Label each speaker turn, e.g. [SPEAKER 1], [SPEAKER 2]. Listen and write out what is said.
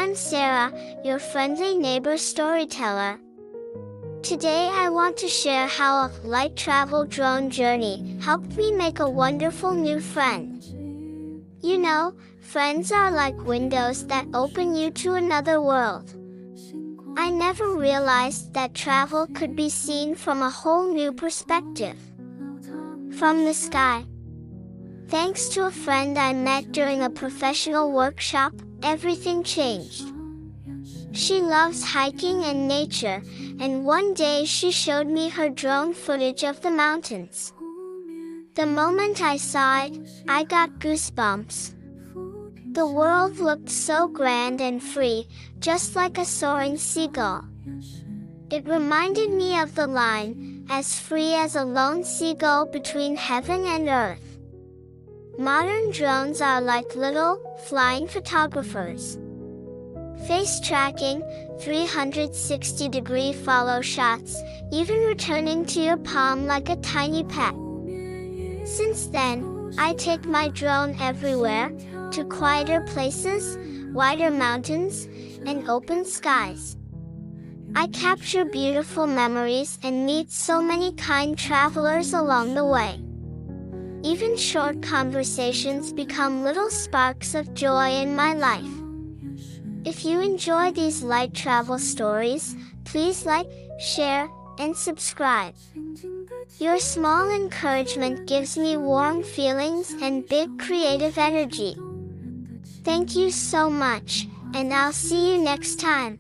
[SPEAKER 1] I'm Sarah, your friendly neighbor storyteller. Today I want to share how a light travel drone journey helped me make a wonderful new friend. You know, friends are like windows that open you to another world. I never realized that travel could be seen from a whole new perspective. From the sky. Thanks to a friend I met during a professional workshop, everything changed. She loves hiking and nature, and one day she showed me her drone footage of the mountains. The moment I saw it, I got goosebumps. The world looked so grand and free, just like a soaring seagull. It reminded me of the line, as free as a lone seagull between heaven and earth. Modern drones are like little, flying photographers. Face tracking, 360-degree follow shots, even returning to your palm like a tiny pet. Since then, I take my drone everywhere, to quieter places, wider mountains, and open skies. I capture beautiful memories and meet so many kind travelers along the way. Even short conversations become little sparks of joy in my life. If you enjoy these light travel stories, please like, share, and subscribe. Your small encouragement gives me warm feelings and big creative energy. Thank you so much, and I'll see you next time.